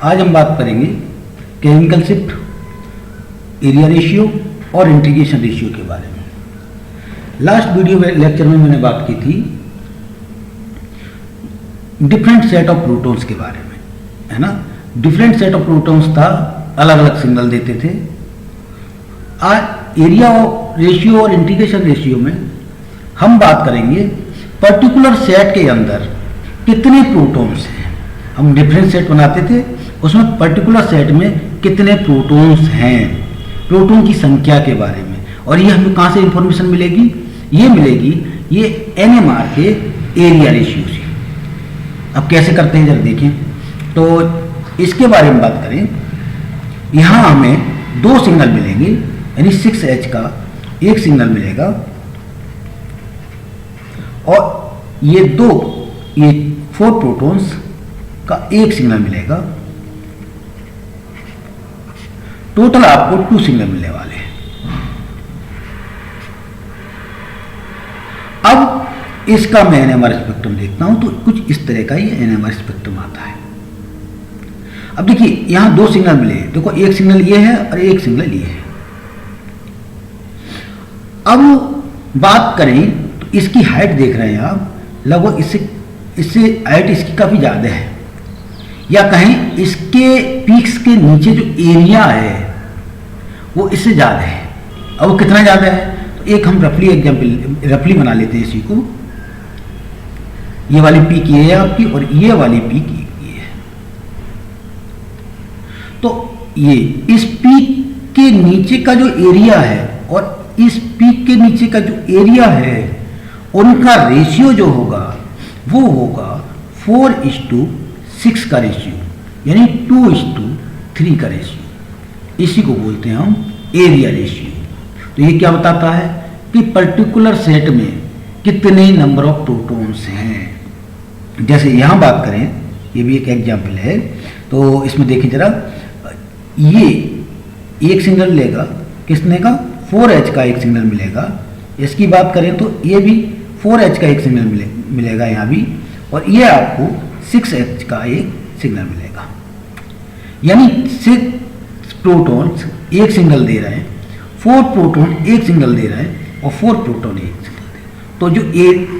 आज हम बात करेंगे केमिकल शिफ्ट, एरिया रेशियो और इंटीग्रेशन रेशियो के बारे में। लास्ट वीडियो लेक्चर में मैंने बात की थी डिफरेंट सेट ऑफ प्रोटॉन्स के बारे में, है ना। डिफरेंट सेट ऑफ प्रोटॉन्स था, अलग अलग सिग्नल देते थे। आज एरिया रेशियो और इंटीग्रेशन रेशियो में हम बात करेंगे पर्टिकुलर सेट के अंदर कितने प्रोटॉन्स हैं। हम डिफरेंट सेट बनाते थे, उसमें पर्टिकुलर सेट में कितने प्रोटॉन्स हैं, प्रोटॉन की संख्या के बारे में। और ये हमें कहाँ से इंफॉर्मेशन मिलेगी? ये मिलेगी ये NMR के एरिया रेशियो से। अब कैसे करते हैं जरा देखें। तो इसके बारे में बात करें, यहाँ हमें दो सिग्नल मिलेंगे, यानी 6H का एक सिग्नल मिलेगा और ये 4 प्रोटॉन्स का एक सिग्नल मिलेगा। टोटल आपको 2 सिग्नल मिलने वाले हैं। अब इसका मैं NMR स्पेक्ट्रम देखता हूं तो कुछ इस तरह का ये NMR स्पेक्ट्रम आता है। अब देखिए यहां 2 सिग्नल मिले, देखो एक सिग्नल ये है और एक सिग्नल ये है। अब बात करें तो इसकी हाइट देख रहे हैं आप, लगभग इससे हाइट इसकी काफी ज्यादा है, या कहें इसके पीक्स के नीचे जो एरिया है वो इससे ज़्यादा है। अब वो कितना ज़्यादा है तो एक हम रफली बना लेते हैं इसी को। ये वाली पीक ये है आपकी और ये वाली पीक ये है। तो ये इस पीक के नीचे का जो एरिया है और इस पीक के नीचे का जो एरिया है उनका रेशियो जो होगा वो होगा 4:6 का रेशियो, यानी 2:3 का रेशियो। इसी को बोलते हैं हम एरिया रेशियो। तो ये क्या बताता है कि पर्टिकुलर सेट में कितने नंबर ऑफ प्रोटॉन्स हैं। जैसे यहां बात करें, ये भी एक एग्जांपल है, तो इसमें देखिए जरा, ये एक सिग्नल मिलेगा, किसने का 4H का एक सिग्नल मिलेगा। इसकी बात करें तो ये भी 4H का एक सिग्नल मिलेगा यहाँ भी, और ये आपको 6H का एक सिग्नल मिलेगा। यानी 6 प्रोटॉन्स एक सिग्नल दे रहे हैं, 4 प्रोटॉन एक सिग्नल दे रहे हैं और 4 प्रोटॉन एक सिग्नल दे रहे हैं। तो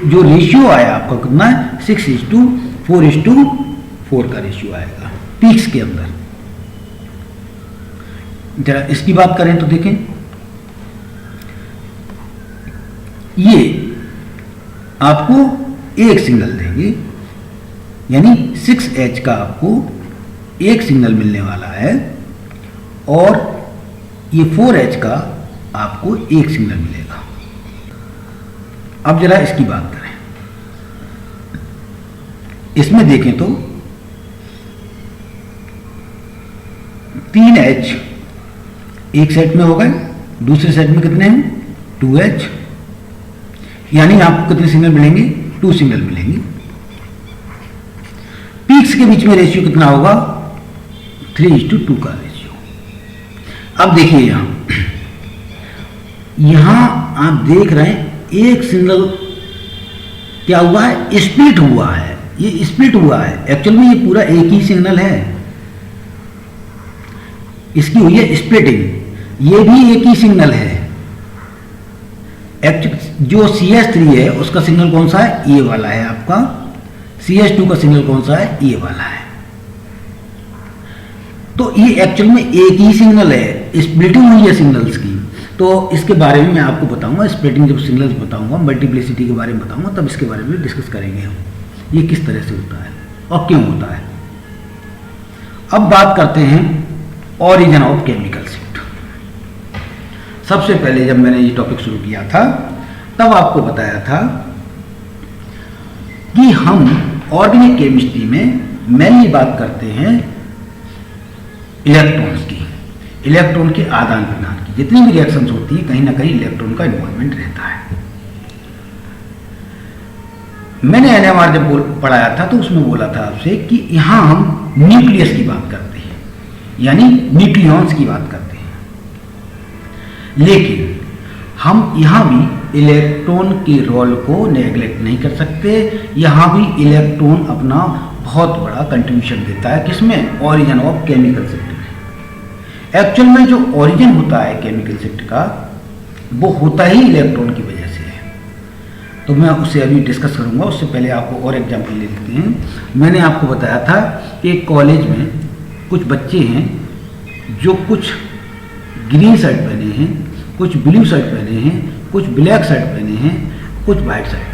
जो रेशियो आया आपका कितना है, 6:4:4 का रेशियो आएगा पीक्स के अंदर। जरा इसकी बात करें तो देखें, ये आपको एक सिग्नल देंगे, यानी 6H का आपको एक सिग्नल मिलने वाला है और ये 4H का आपको एक सिग्नल मिलेगा। अब जरा इसकी बात करें, इसमें देखें तो 3H एक सेट में हो गए, दूसरे सेट में कितने हैं 2H, यानी आपको कितने सिग्नल मिलेंगे, 2 सिग्नल मिलेंगे। पीक्स के बीच में रेशियो कितना होगा, 3:2 का रेशियो। अब देखिए यहां आप देख रहे हैं एक सिग्नल क्या हुआ है, स्प्लिट हुआ है। ये स्प्लिट हुआ है, एक्चुअल में ये पूरा एक ही सिग्नल है, इसकी हुई है स्प्लिटिंग। ये भी एक ही सिग्नल है। जो CH3 है उसका सिग्नल कौन सा है, ये वाला है आपका। CH2 का सिग्नल कौन सा है, ये वाला है। तो ये एक्चुअल में एक ही सिग्नल है, स्प्लिटिंग हुई है सिग्नल्स की। तो इसके बारे में मैं आपको बताऊंगा, स्प्लिटिंग जब सिग्नल्स बताऊंगा, मल्टीप्लिसिटी के बारे में बताऊंगा, तब इसके बारे में डिस्कस करेंगे हम, ये किस तरह से होता है और क्यों होता है। अब बात करते हैं ओरिजिन ऑफ केमिकल शिफ्ट। सबसे पहले जब मैंने ये टॉपिक शुरू किया था तब आपको बताया था कि हम ऑर्गेनिक केमिस्ट्री में मेनली बात करते हैं इलेक्ट्रॉन्स की, इलेक्ट्रॉन के आदान प्रदान की। जितनी भी रिएक्शंस होती हैं कहीं ना कहीं इलेक्ट्रॉन का इन्वॉल्वमेंट रहता है। मैंने NMR जब पढ़ाया था तो उसमें बोला था आपसे कि यहां हम न्यूक्लियस की बात करते हैं, यानी न्यूक्लियॉन्स की बात करते हैं, लेकिन हम यहां भी इलेक्ट्रॉन के रोल को नेग्लेक्ट नहीं कर सकते। यहां भी इलेक्ट्रॉन अपना बहुत बड़ा कंट्रीब्यूशन देता है। किसमें? ओरिजिन ऑफ केमिकल शिफ्ट में। एक्चुअल में जो ओरिजिन होता है केमिकल शिफ्ट का, वो होता ही इलेक्ट्रॉन की वजह से है। तो मैं उसे अभी डिस्कस करूंगा, उससे पहले आपको और एग्जाम्पल ले लेते हैं। मैंने आपको बताया था कि एक कॉलेज में कुछ बच्चे हैं जो कुछ ग्रीन शर्ट पहने हैं, कुछ ब्लू शर्ट पहने हैं, कुछ ब्लैक शर्ट पहने हैं, कुछ वाइट शर्ट।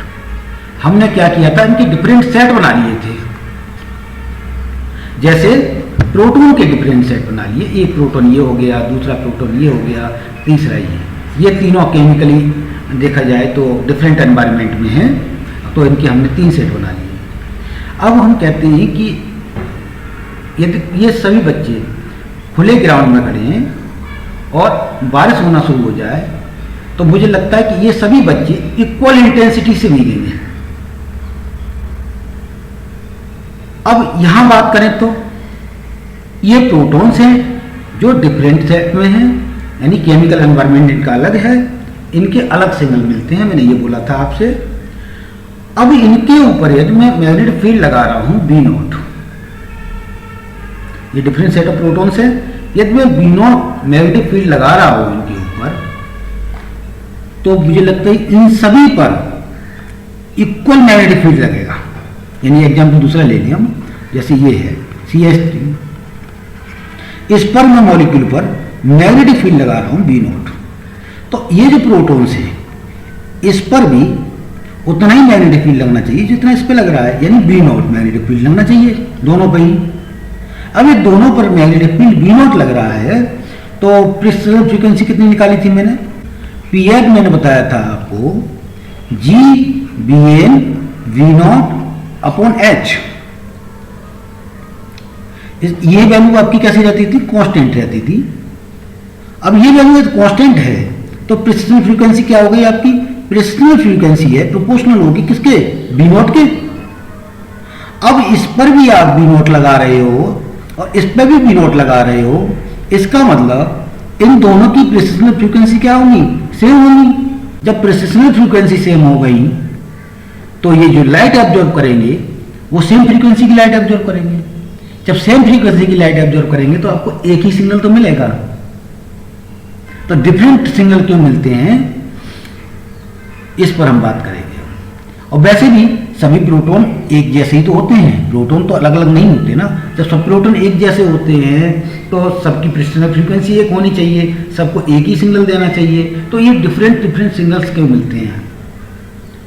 हमने क्या किया था, इनके डिफरेंट सेट बना लिए थे। जैसे प्रोटॉन के डिफरेंट सेट बना लिए, एक प्रोटॉन ये हो गया, दूसरा प्रोटॉन ये हो गया, तीसरा ये तीनों केमिकली देखा जाए तो डिफरेंट एनवायरनमेंट में हैं, तो इनके हमने 3 सेट बना लिए। अब हम कहते हैं कि यदि ये सभी बच्चे खुले ग्राउंड में खड़े हैं और बारिश होना शुरू हो जाए, तो मुझे लगता है कि ये सभी बच्चे इक्वल इंटेंसिटी से भीगेंगे। अब यहां बात करें तो ये प्रोटॉन्स हैं जो डिफरेंट सेट में हैं, यानी केमिकल एनवायरनमेंट इनका अलग है, इनके अलग सिग्नल मिलते हैं, मैंने ये बोला था आपसे। अब इनके ऊपर यदि मैं मैग्नेटिक फील्ड लगा रहा हूं B0, ये डिफरेंट सेट ऑफ प्रोटॉन्स है, यदि मैं B0 मैग्नेटिक फील्ड लगा रहा हूं इनके ऊपर, तो मुझे लगता है इन सभी पर इक्वल मैग्नेटिक फील्ड लगेगा। यानी एग्जाम्पल दूसरा ले लिया हम, जैसे ये है CH3, इस पर मैं मॉलिक्यूल पर मैग्नेटिक फील्ड लगा रहा हूं B0, तो ये जो प्रोटॉन्स है इस पर भी उतना ही मैग्नेटिक फील्ड लगना चाहिए जितना इस पर लग रहा है, यानी B0 मैग्नेटिक फील्ड लगना चाहिए दोनों पर ही। अब ये दोनों पर मैग्नेटिक फील्ड B0 लग रहा है, तो प्रिंसिपल फ्रीक्वेंसी कितनी निकाली थी मैंने? Pf मैंने बताया था आपको GBn V0/H। ये वैल्यू आपकी कैसी रहती थी? कांस्टेंट रहती थी। अब ये वैल्यू कांस्टेंट है, तो प्रिंसिपल फ्रीक्वेंसी क्या हो गई आपकी? प्रिंसिपल फ्रीक्वेंसी है प्रोपोर्शनल होगी किसके? B0 के। अब इस पर भी आप B0 लगा रहे हो और इस पर भी B0 लगा रहे हो, इसका मतलब इन दोनों की प्रिंसिपल फ्रीक्वेंसी क्या होगी? सेम होगी। जब प्रिंसिपल फ्रीक्वेंसी सेम हो गई, तो ये जो लाइट एब्जॉर्ब करेंगे वो सेम फ्रीक्वेंसी की लाइट एब्जॉर्ब करेंगे। जब सेम फ्रीक्वेंसी की लाइट एब्जॉर्ब करेंगे तो आपको एक ही सिग्नल तो मिलेगा। तो डिफरेंट सिग्नल क्यों मिलते हैं, इस पर हम बात करेंगे। और वैसे भी सभी प्रोटॉन एक जैसे ही तो होते हैं, प्रोटॉन तो अलग अलग नहीं होते ना। जब सब प्रोटॉन एक जैसे होते हैं तो सबकी प्रिंसिपल फ्रीक्वेंसी एक होनी चाहिए, सबको एक ही सिग्नल देना चाहिए। तो ये डिफरेंट सिग्नल्स क्यों मिलते हैं,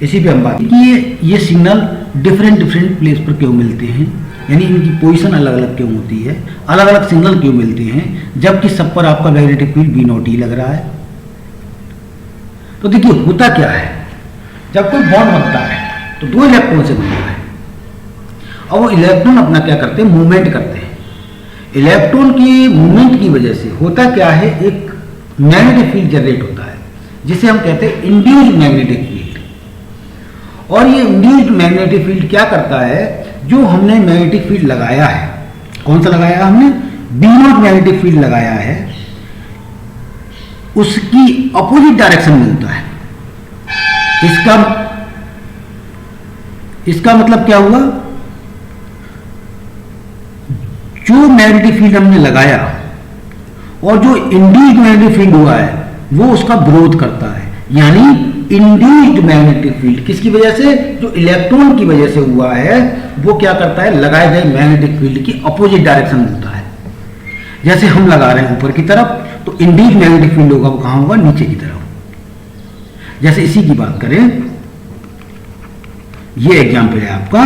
इसी पे हम बात कि ये सिग्नल डिफरेंट प्लेस पर क्यों मिलते हैं, यानी इनकी पोजीशन अलग अलग क्यों होती है, अलग अलग सिग्नल क्यों मिलते हैं, जबकि सब पर आपका मैग्नेटिक फील्ड B0 ही लग रहा है। तो देखिए होता क्या है, जब कोई बॉन्ड बनता है तो 2 इलेक्ट्रॉन से बनता है, और वो इलेक्ट्रॉन अपना क्या करते हैं? मूवमेंट करते हैं। इलेक्ट्रॉन की मूवमेंट की वजह से होता क्या है? एक मैग्नेटिक फील्ड जनरेट होता है, जिसे हम कहते हैं इंड्यूस्ड मैग्नेटिक फील्ड। और ये इंड्यूस्ड मैग्नेटिक फील्ड क्या करता है? जो हमने मैग्नेटिक फील्ड लगाया है, कौन सा लगाया हमने? B0 मैग्नेटिक फील्ड लगाया है, उसकी अपोजिट डायरेक्शन में होता है। इसका मतलब क्या हुआ? जो मैग्नेटिक फील्ड हमने लगाया और जो इंड्यूस्ड मैग्नेटिक फील्ड हुआ है वो उसका विरोध करता है। यानी इंड्यूस्ड मैग्नेटिक फील्ड किसकी वजह से? जो इलेक्ट्रॉन की वजह से हुआ है, वो क्या करता है? लगाए गए मैग्नेटिक फील्ड की अपोजिट डायरेक्शन में होता है। जैसे हम लगा रहे हैं ऊपर की तरफ, तो इंड्यूस्ड मैग्नेटिक फील्ड होगा वो कहां होगा? नीचे की तरफ। जैसे इसी की बात करें, ये एग्जाम्पल है आपका,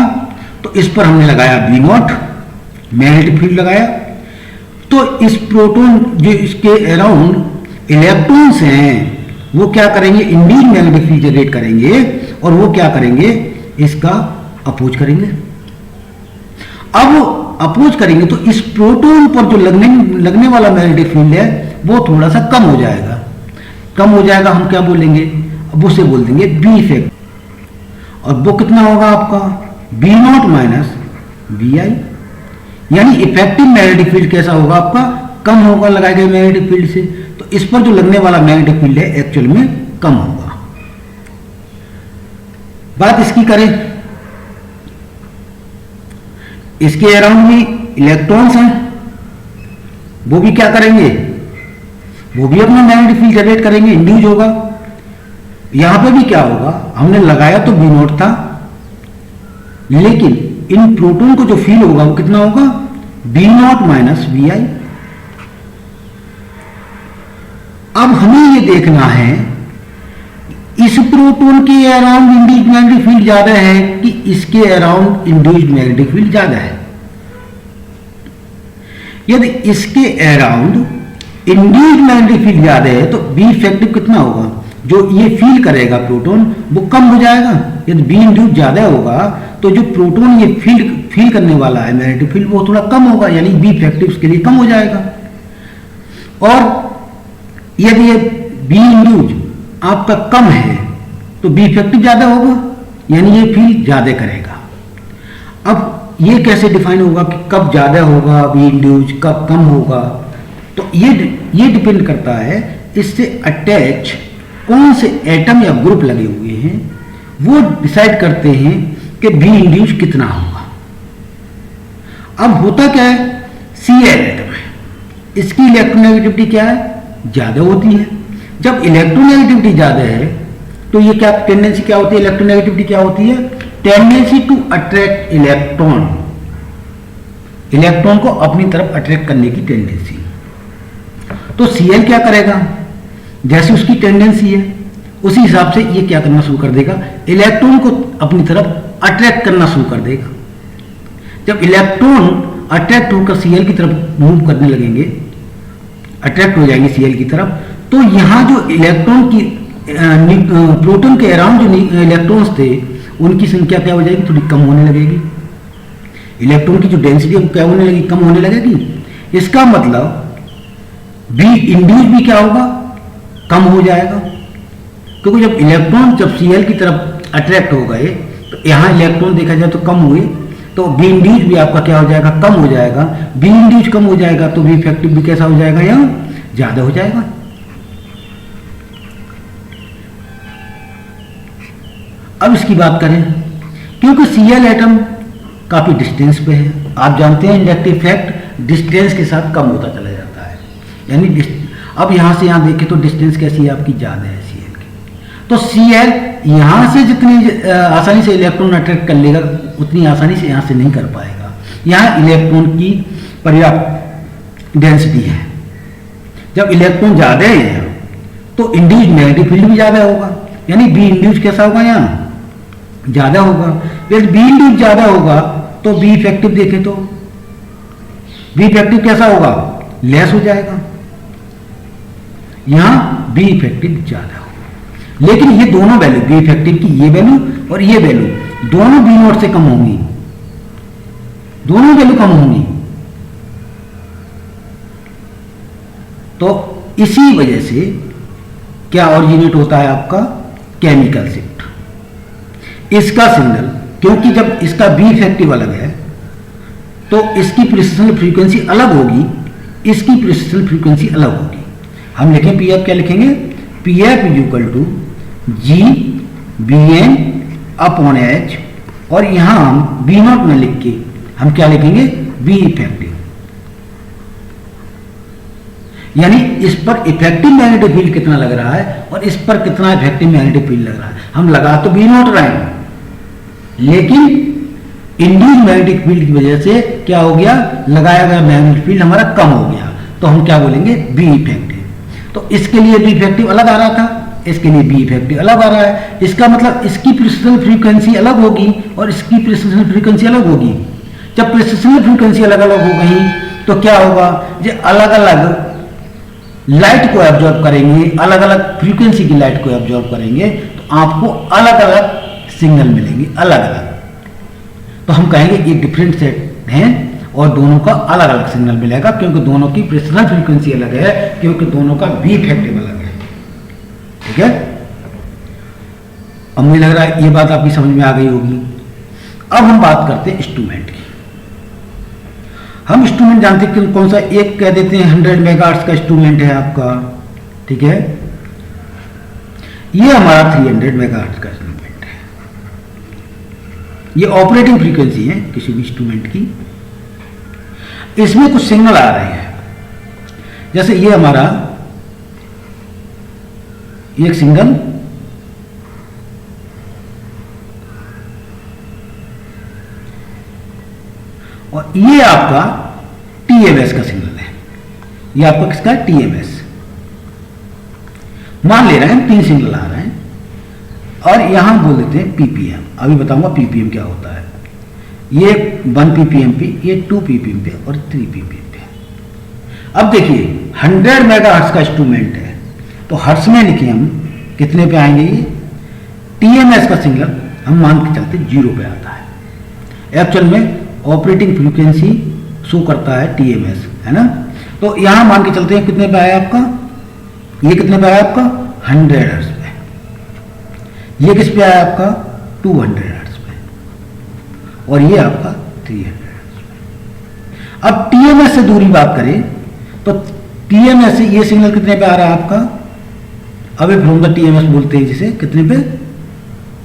तो इस पर हमने लगाया B0 मैग्नेटिक फील्ड लगाया, तो इस प्रोटॉन जो इसके अराउंड इलेक्ट्रॉन्स हैं वो क्या करेंगे? इंड्यूस्ड मैग्नेटिक फील्ड जनरेट करेंगे, और वो क्या करेंगे? इसका अपोज करेंगे। अब अपोज करेंगे तो इस प्रोटॉन पर जो लगने वाला मैग्नेटिक फील्ड है वो थोड़ा सा कम हो जाएगा। कम हो जाएगा, हम क्या बोलेंगे? अब उसे बोल देंगे B इफेक्ट। और वो कितना होगा आपका? B0 minus BI। यानी इफेक्टिव मैग्नेटिक फील्ड कैसा होगा आपका? कम होगा लगाए गए मैग्नेटिक फील्ड से। तो इस पर जो लगने वाला मैग्नेटिक फील्ड है एक्चुअल में कम होगा। बात इसकी करें, इसके अराउंड भी इलेक्ट्रॉन्स हैं, वो भी क्या करेंगे, वो भी अपना मैग्नेटिक फील्ड जनरेट करेंगे, इंड्यूस होगा। यहां पे भी क्या होगा, हमने लगाया तो बी नॉट था, लेकिन इन प्रोटॉन को जो फील होगा वो कितना होगा, B naught minus B I. अब हमें ये देखना है इस प्रोटॉन के अराउंड इंड्यूस्ड मैग्नेटिक फील्ड ज्यादा है कि इसके अराउंड इंड्यूस्ड मैग्नेटिक फील्ड ज्यादा है। यदि इसके अराउंड इंड्यूस्ड मैग्नेटिक फील्ड ज्यादा है तो बी इफेक्टिव कितना होगा, जो ये फील करेगा प्रोटॉन वो कम हो जाएगा। यदि बी इंड्यूस्ड ज्यादा होगा तो जो प्रोटॉन ये फील करने वाला है मैग्नेटिक फील्ड वो थोड़ा कम होगा, यानी बी इफेक्टिव उसके लिए कम हो जाएगा। और यदि ये बी इंड्यूस्ड आपका कम है तो बी इफेक्टिव ज्यादा होगा, यानी ये फील ज्यादा करेगा। अब ये कैसे डिफाइन होगा कि कब ज्यादा होगा बी इंड्यूस्ड, कब कम होगा, तो ये डिपेंड करता है इससे अटैच कौन से एटम या ग्रुप लगे हुए हैं, वो डिसाइड करते हैं कि बी इंड्यूस्ड कितना होगा। अब होता क्या है, Cl एटम है, इसकी इलेक्ट्रोनेगेटिविटी क्या है, ज्यादा होती है। जब इलेक्ट्रोनेगेटिविटी ज्यादा है तो ये क्या टेंडेंसी क्या होती है, इलेक्ट्रोनेगेटिविटी क्या होती है, tendency to attract electron, electron को अपनी तरफ अट्रैक्ट करने की टेंडेंसी। तो Cl क्या करेगा, जैसे उसकी टेंडेंसी है उसी हिसाब से ये क्या करना शुरू कर देगा, इलेक्ट्रॉन को अपनी तरफ अट्रैक्ट करना शुरू कर देगा। जब इलेक्ट्रॉन अट्रैक्ट होकर Cl की तरफ मूव करने लगेंगे, अट्रैक्ट हो जाएंगे Cl की तरफ, तो यहां जो इलेक्ट्रॉन की प्रोटॉन के अराउंड जो इलेक्ट्रॉन्स थे उनकी संख्या क्या हो जाएगी, थोड़ी कम होने लगेगी। इलेक्ट्रॉन की जो डेंसिटी है वो क्या होने लगेगी, कम होने लगेगी। इसका मतलब बी इंड्यूस भी क्या होगा, कम हो जाएगा, क्योंकि जब इलेक्ट्रॉन जब Cl की तरफ अट्रैक्ट हो गए तो यहां इलेक्ट्रॉन देखा जाए तो कम हुए, तो बी इंड्यूस भी आपका क्या हो जाएगा, कम हो जाएगा। बी इंड्यूस कम हो जाएगा तो बी इफेक्टिव भी कैसा हो जाएगा, यहां ज्यादा हो जाएगा। अब इसकी बात करें, क्योंकि Cl एटम काफी डिस्टेंस पे है, आप जानते हैं इंडक्टिव इफेक्ट डिस्टेंस के साथ कम होता चला जाता है, यानी अब यहां से यहां देखें तो डिस्टेंस कैसी है आपकी, ज्यादा है Cl की। तो Cl यहां से जितनी आसानी से इलेक्ट्रॉन अट्रैक्ट कर लेगा उतनी आसानी से यहां से नहीं कर पाएगा। यहां इलेक्ट्रॉन की पर्याप्त डेंसिटी है। जब इलेक्ट्रॉन ज्यादा है तो इंड्यूस्ड मैग्नेटिक फील्ड भी ज्यादा होगा, यानी बी इंड्यूस्ड कैसा होगा, यहां ज्यादा होगा। यदि बी इंड्यूस्ड ज्यादा होगा तो बी इफेक्टिव देखें तो बी इफेक्टिव कैसा होगा, लेस हो जाएगा, यहां बी इफेक्टिव ज्यादा होगा। लेकिन ये दोनों वैल्यू, बी इफेक्टिव की ये वैल्यू और ये वैल्यू दोनों बी नॉट से कम होंगी, दोनों वैल्यू कम होंगी। तो इसी वजह से क्या ऑरिजिनेट होता है आपका केमिकल शिफ्ट। इसका सिग्नल, क्योंकि जब इसका बी इफेक्टिव अलग है तो इसकी प्रिसिशन फ्रीक्वेंसी अलग होगी, इसकी प्रिसिशन फ्रीक्वेंसी अलग होगी। हम लिखें पी एफ, क्या लिखेंगे, P F is equal to G B N upon H, और यहां हम बी नॉट में लिख के हम क्या लिखेंगे, बी इफेक्टिव, यानी इस पर इफेक्टिव मैग्नेटिक फील्ड कितना लग रहा है और इस पर कितना इफेक्टिव मैग्नेटिक फील्ड लग रहा है। हम लगा तो बी नॉट रहे हैं, लेकिन इंड्यूस्ड मैग्नेटिक फील्ड की वजह से क्या हो गया, लगाया गया मैग्नेटिक फील्ड हमारा कम हो गया, तो हम क्या बोलेंगे, बी इफेक्टिव। तो इसके लिए बी इफेक्टिव अलग आ रहा था, इसके लिए बी इफेक्टिव अलग आ रहा है। इसका मतलब इसकी प्रिसिशन फ्रीक्वेंसी अलग होगी और इसकी प्रिसिशन फ्रीक्वेंसी अलग होगी। जब प्रिसिशन फ्रीक्वेंसी अलग अलग हो गई तो क्या होगा, जो अलग अलग लाइट को एब्जॉर्ब करेंगे, अलग अलग फ्रीक्वेंसी की लाइट को एब्जॉर्ब करेंगे, तो आपको अलग अलग सिग्नल मिलेंगे, अलग अलग। तो हम कहेंगे ये डिफरेंट सेट हैं और दोनों का अलग अलग सिग्नल मिलेगा, क्योंकि दोनों की प्रिसिशन फ्रीक्वेंसी अलग है, क्योंकि दोनों का बी इफेक्टिव अलग है। ठीक है, अब मुझे लग रहा है ये बात आपकी समझ में आ गई होगी। अब हम बात करते हैं इंस्ट्रूमेंट की। हम इंस्ट्रूमेंट जानते हैं कि कौन सा, एक कह देते हैं 100 मेगाहर्ट्ज का इंस्ट्रूमेंट है आपका, ठीक है, ये हमारा 300 मेगाहर्ट्ज का इंस्ट्रूमेंट है। ये ऑपरेटिंग फ्रीक्वेंसी है किसी भी इंस्ट्रूमेंट की। इसमें कुछ सिग्नल आ रहे हैं, जैसे ये हमारा एक सिग्नल, और ये आपका टीएमएस का सिग्नल है। ये आपका किसका है? टीएमएस। मान ले रहे हैं 3 सिग्नल आ रहे हैं, और यहां बोल देते हैं पीपीएम। अभी बताऊंगा पीपीएम क्या होता है। ये 1 पीपीएम पे, ये 2 पीपीएम पे और 3 पीपीएम पे। अब देखिए 100 मेगाहर्ट्ज का इंस्ट्रूमेंट है, तो हर्ट्ज में लिखे हम कितने पे आएंगे? ये टीएमएस का सिग्नल हम मान के चलते 0 पे आता है। एक्चुअल में ऑपरेटिंग फ्रीक्वेंसी शो करता है टीएमएस, है ना। तो यहां मान के चलते हैं कितने पे आया आपका? ये कितने पे आया आपका? 100 हर्ट्ज पे। ये किस पे आया आपका? 200 हर्ट्ज पे। और ये आपका 300 हर्ट्ज पे। अब टीएमएस से दूरी बात करें तो टीएमएस से ये सिग्नल कितने पे आ रहा है आपका? अवे फ्रॉम द टीएमएस बोलते हैं जिसे, कितने पे?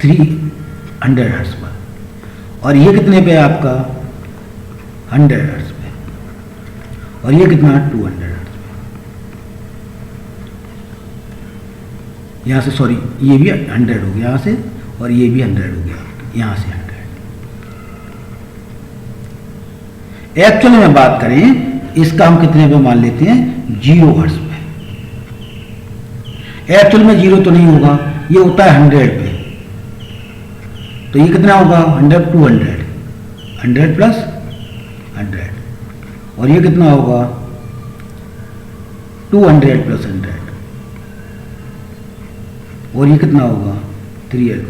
300 हर्ट्ज पर। और ये कितने पे है आपका? 100 हर्ट्ज पे। और ये कितना? 200 हर्ट्ज पे। यहां से सॉरी, ये भी 100 हो गया यहां से, और ये भी 100 हो गया यहां से 100। एक्चुअली में बात करें इसका हम कितने पे मान लेते हैं? 0 हर्ट्ज पे। एक्चुअल में 0 तो नहीं होगा, ये होता है 100 पे। तो ये कितना होगा? 100 200, 100 प्लस 100। और ये कितना होगा? 200 प्लस 100। और ये कितना होगा? 300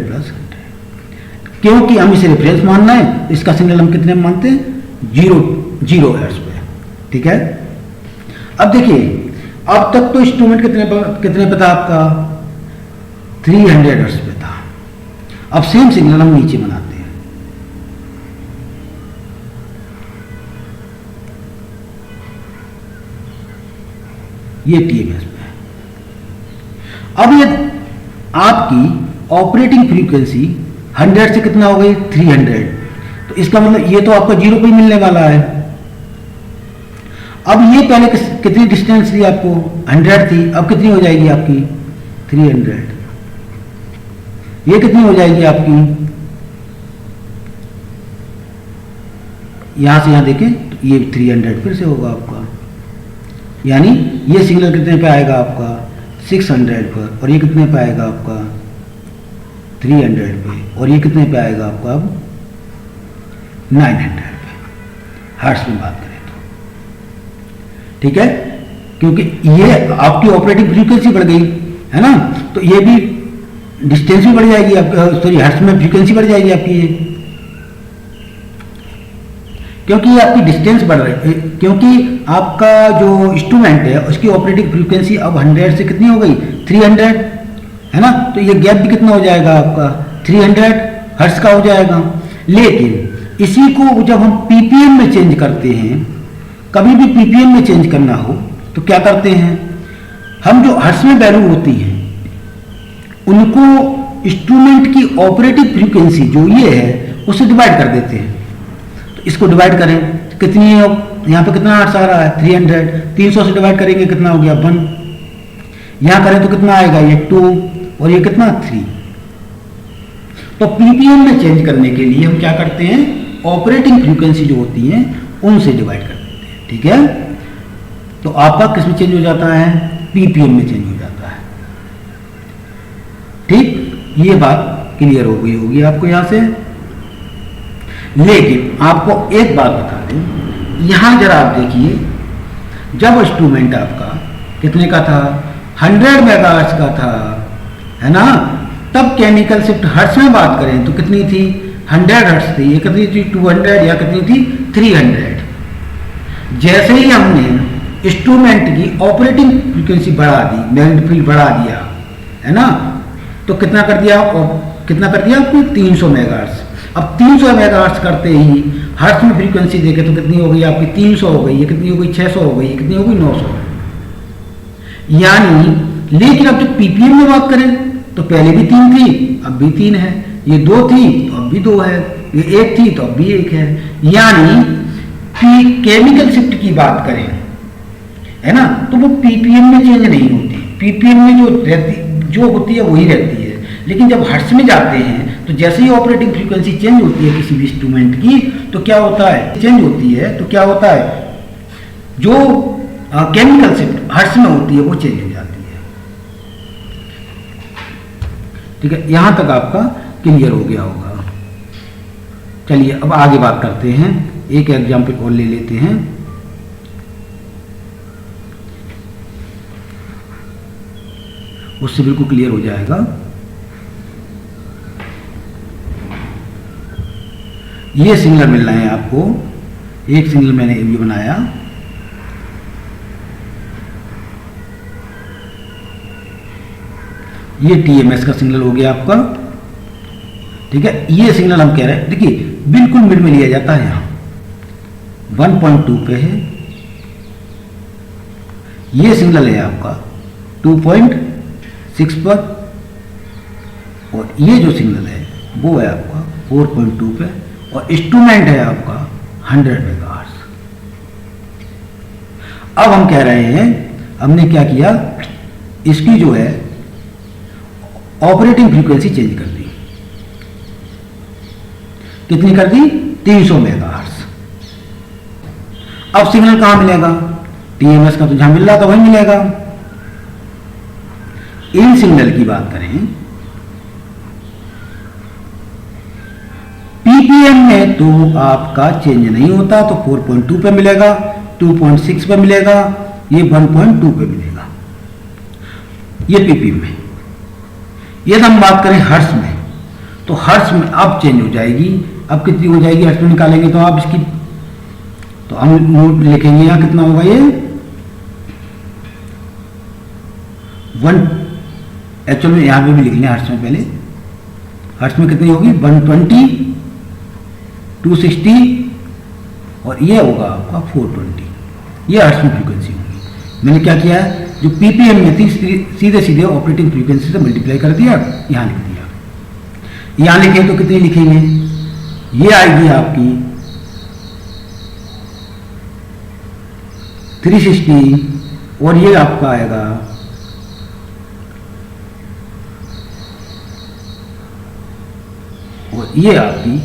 प्लस 100। क्योंकि हम इसे रेफरेंस मानना है, इसका सिग्नल हम कितने मानते हैं? 0 हर्ट्ज पे। ठीक है। अब देखिए, अब तक तो इंस्ट्रूमेंट कितने पे था आपका? 300 हर्ट्ज पे था। अब सेम सिग्नल हम नीचे बनाते हैं। ये टीएमएस पे है। अब ये आपकी ऑपरेटिंग फ्रीक्वेंसी 100 से कितना हो गई? 300। तो इसका मतलब ये तो आपका 0 पे ही मिलने वाला है। अब ये पहले कितनी डिस्टेंस थी आपको? 100 थी। अब कितनी हो जाएगी आपकी? 300। ये कितनी हो जाएगी आपकी? यहां से यहां देखें तो ये 300 फिर से होगा आपका। यानी ये सिग्नल कितने पे आएगा आपका? 600 पर। और ये कितने पे आएगा आपका? 300 पे। और ये कितने पे आएगा आपका? अब 900 पे, हर्ट्ज में बात करें तो। ठीक है। क्योंकि ये आपकी ऑपरेटिंग फ्रीक्वेंसी बढ़ गई है ना, तो ये भी डिस्टेंस भी बढ़ जाएगी आपका, सॉरी हर्ट्ज में फ्रीक्वेंसी बढ़ जाएगी आपकी ये, क्योंकि ये आपकी डिस्टेंस बढ़ रही है। क्योंकि आपका जो इंस्ट्रूमेंट है उसकी ऑपरेटिंग फ्रीक्वेंसी अब 100 से कितनी हो गई? 300, है ना। तो ये गैप भी कितना हो जाएगा आपका? 300 हर्ट्ज का हो जाएगा। लेकिन इसी को जब हम पीपीएम में चेंज करते हैं, कभी भी पीपीएम में चेंज करना हो तो क्या करते हैं हम? जो हर्ट्ज में वैल्यू होती हैं उनको इंस्ट्रूमेंट की ऑपरेटिंग फ्रीक्वेंसी जो ये है उससे डिवाइड कर देते हैं। तो इसको डिवाइड करें कितनी है? यहाँ पे कितना हर्ट्ज आ रहा है? 300। 300 से डिवाइड करेंगे कितना हो गया? 1। यहां करें तो कितना आएगा? ये 2। और ये कितना? 3। तो पीपीएम में चेंज करने के लिए हम क्या करते हैं? ऑपरेटिंग फ्रीक्वेंसी जो होती है उनसे डिवाइड कर देते हैं। ठीक है। तो आपका किस में चेंज हो जाता है? पीपीएम में चेंज हो जाता है। ठीक, ये बात क्लियर हो गई होगी आपको यहां से। लेकिन आपको एक बात बता दें, यहां जरा आप देखिए, जब इंस्ट्रूमेंट आपका कितने का था? 100 मेगाहर्ट्ज का था, है ना। तब केमिकल शिफ्ट हर्ट्ज में बात करें तो कितनी थी? 100 हर्ट्ज थी। ये कितनी थी? 200 या कितनी थी? 300। जैसे ही हमने इंस्ट्रूमेंट की ऑपरेटिंग फ्रीक्वेंसी बढ़ा दी, मैग्नेटिक फील्ड बढ़ा दिया, है ना, तो कितना कर दिया? कितना कर दिया आपने? 300 मेगाहर्ट्ज। अब 300 मेगाहर्ट्ज करते ही हर्ट्ज में फ्रीक्वेंसी देखे तो कितनी हो गई आपकी? 300 हो गई। ये कितनी हो गई? 600 हो गई। ये कितनी हो गई? 900। यानी लेकिन अब जब पीपीएम में बात करें तो पहले भी 3 थी, अब भी 3 है। ये 2 थी तो अब भी 2 है। ये 1 थी तो अब भी 1 है। यानी कि केमिकल शिफ्ट की बात करें, है ना, तो वो पीपीएम में चेंज नहीं होती। पीपीएम में जो होती है वही रहती है। लेकिन जब हर्ट्ज में जाते हैं तो जैसे ही ऑपरेटिंग फ्रीक्वेंसी चेंज होती है किसी भी इंस्ट्रूमेंट की, तो क्या होता है, चेंज होती है, तो क्या होता है, जो केमिकल शिफ्ट हर्ट्ज में होती है वो चेंज हो जाती है। ठीक है, यहां तक आपका क्लियर हो गया होगा। चलिए अब आगे बात करते हैं, एक एग्जाम्पल और ले लेते हैं। उससे बिल्कुल क्लियर हो जाएगा। ये सिग्नल मिल रहे हैं आपको, एक सिग्नल मैंने ये बनाया, ये टीएमएस का सिग्नल हो गया आपका। ठीक है, ये सिग्नल हम कह रहे हैं, देखिए बिल्कुल मिड में लिया जाता है, यहां 1.2 पे है, ये सिग्नल है आपका 2.6 पर, और ये जो सिग्नल है वो है आपका 4.2 पे, और इंस्ट्रूमेंट है आपका 100 मेगाहर्ट्ज। अब हम कह रहे हैं, हमने क्या किया, इसकी जो है ऑपरेटिंग फ्रीक्वेंसी चेंज कर दी। कितनी कर दी, 300 मेगाहर्ट्ज। अब सिग्नल कहां मिलेगा, टीएमएस का तो जहां मिल रहा था वहीं मिलेगा। इन सिग्नल की बात करें, पीपीएम में तो आपका चेंज नहीं होता, तो 4.2 पे मिलेगा, 2.6 पे मिलेगा, ये 1.2 पे मिलेगा, ये पीपीएम में। यदि हम बात करें हर्ट्ज में, तो हर्ट्ज में अब चेंज हो जाएगी। अब कितनी हो जाएगी, हर्ट्ज में निकालेंगे तो आप इसकी, तो हम नोट लिखेंगे यहां कितना होगा, ये 1, एक्चुअल में यहां पे भी लिख लें हर्ट्ज में, पहले हर्ट्ज में कितनी होगी, 120, 260, और ये होगा आपका 420, ये हर्ट्ज में फ्रीक्वेंसी होगी। मैंने क्या किया है, जो पीपीएम में थी सीधे सीधे ऑपरेटिंग फ्रीक्वेंसी से मल्टीप्लाई कर दिया, यहां लिख दिया। यहां लिखें तो कितनी लिखेंगे, ये आएगी आपकी 360, और ये आपका आएगा 4, और ये आपकी,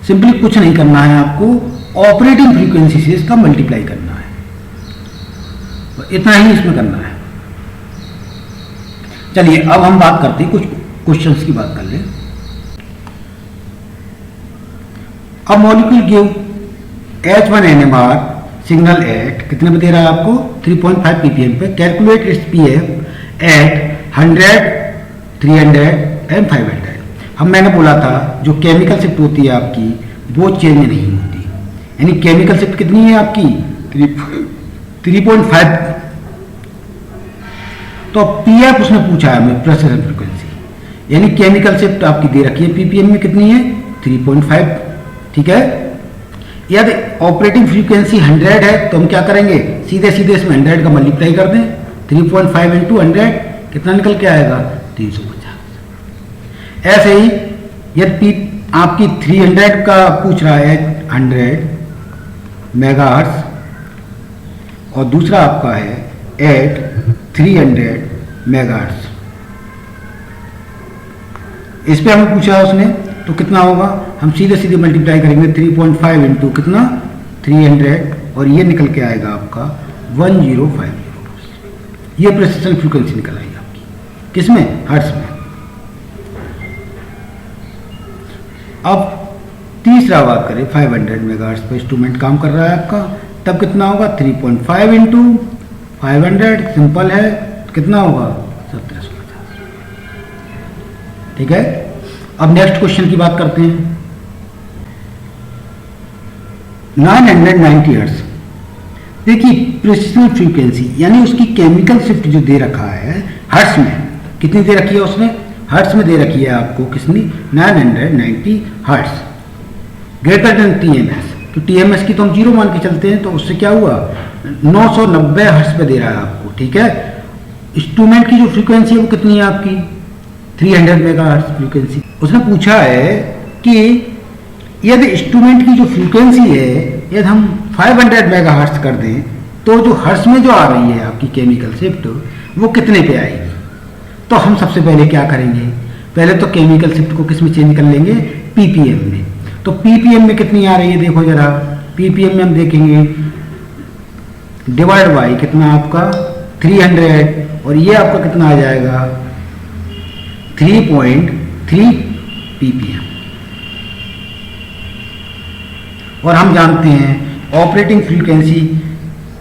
सिंपली कुछ नहीं करना है आपको, ऑपरेटिंग फ्रीक्वेंसी से इसका मल्टीप्लाई करना है, तो इतना ही इसमें करना है। चलिए अब हम बात करते हैं, कुछ क्वेश्चंस की बात कर लें। अब molecule give H1 NMR signal at, कितने पे दे रहा है आपको, 3.5 ppm पे, calculate its PF at 100, 300 and 500। हम मैंने बोला था जो केमिकल शिफ्ट होती है आपकी वो चेंज नहीं होती, यानी केमिकल शिफ्ट कितनी है आपकी 3.5। तो पीएफ उसने पूछा है हमें, प्रेशर फ्रीक्वेंसी, यानी केमिकल शिफ्ट आपकी दे रखी है पीपीएम में कितनी है 3.5। ठीक है, यदि ऑपरेटिंग फ्रीक्वेंसी 100 है तो हम क्या करेंगे, सीधे सीधे इसमें 100 का मल्टीप्लाई कर दें, 3.5 इंटू 100 कितना निकल के आएगा 350। ऐसे ही यदि आपकी 300 का पूछ रहा है 100 मेगाहर्ट्ज, और दूसरा आपका है एट 300 मेगाहर्ट्ज, इस पे हमें पूछा है उसने, तो कितना होगा, हम सीधे सीधे मल्टीप्लाई करेंगे 3.5 इंटू कितना 300, और ये निकल के आएगा आपका 1050। ये प्रेसिशन फ्रीक्वेंसी निकल आएगी आपकी, किसमें, हर्ट्ज में। अब तीसरा बात करें 500 मेगाहर्ट्ज पर इंस्ट्रूमेंट काम कर रहा है आपका, तब कितना होगा 3.5 इंटू 500, सिंपल है, कितना होगा 1750। ठीक है, अब नेक्स्ट क्वेश्चन की बात करते हैं। 990 हर्ट्ज, देखिए प्रेसिशन फ्रीक्वेंसी यानी उसकी केमिकल शिफ्ट जो दे रखा है हर्ट्ज में, कितनी दे रखी है उसने, हर्ट्ज में दे रखी है आपको कितनी 990 हर्ट्ज, ग्रेटर देन टीएमएस। तो टीएमएस की तो हम 0 मान के चलते हैं, तो उससे क्या हुआ 990 हर्ट्ज पे दे रहा है आपको। ठीक है, इंस्ट्रूमेंट की जो फ्रीक्वेंसी है वो कितनी है आपकी 300 मेगाहर्ट्ज फ्रीक्वेंसी। उसने पूछा है कि यदि इंस्ट्रूमेंट की जो फ्रीक्वेंसी है यदि हम 500 मेगाहर्ट्ज कर दें तो जो हर्ट्ज में जो आ रही है आपकी केमिकल शिफ्ट वो कितने पे आएगी। तो हम सबसे पहले क्या करेंगे, पहले तो केमिकल शिफ्ट को किस में चेंज कर लेंगे, पीपीएम में। तो पीपीएम में कितनी आ रही है देखो जरा, पीपीएम में हम देखेंगे डिवाइड बाई कितना आपका 300 और ये आपका कितना आ जाएगा 3.3 पीपीएम। और हम जानते हैं ऑपरेटिंग फ्रीक्वेंसी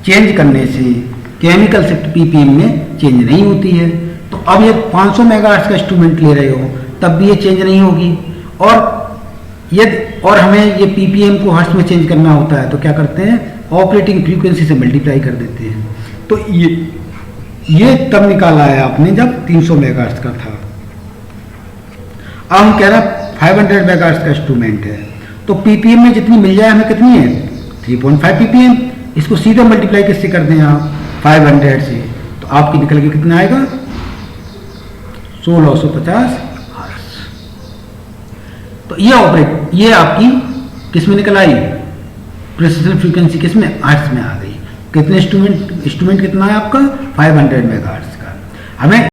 चेंज करने से केमिकल शिफ्ट पीपीएम में चेंज नहीं होती है। तो अब ये 500 मेगाहर्ट्ज का इंस्ट्रूमेंट ले रहे हो तब भी ये चेंज नहीं होगी। और हमें ये पीपीएम को हर्ट्ज में चेंज करना होता है तो क्या करते हैं, ऑपरेटिंग फ्रीक्वेंसी से मल्टीप्लाई कर देते हैं। तो ये तब निकाला है आपने जब 300 मेगाहर्ट्ज का था। अब हम कह रहे हैं 500 मेगाहर्ट्ज का इंस्ट्रूमेंट है तो पीपीएम में जितनी मिल जाए हमें कितनी है 3.5 पीपीएम। इसको सीधे मल्टीप्लाई किससे कर दें आप 500 से, तो आपकी निकल के कितना आएगा 1650 हर्ट्ज। तो ये आपकी किस में निकल आई, प्रेसिशन फ्रीक्वेंसी किस में, हर्ट्ज में आ गई। कितने इंस्ट्रूमेंट कितना है आपका 500 मेगाहर्ट्ज का। हमें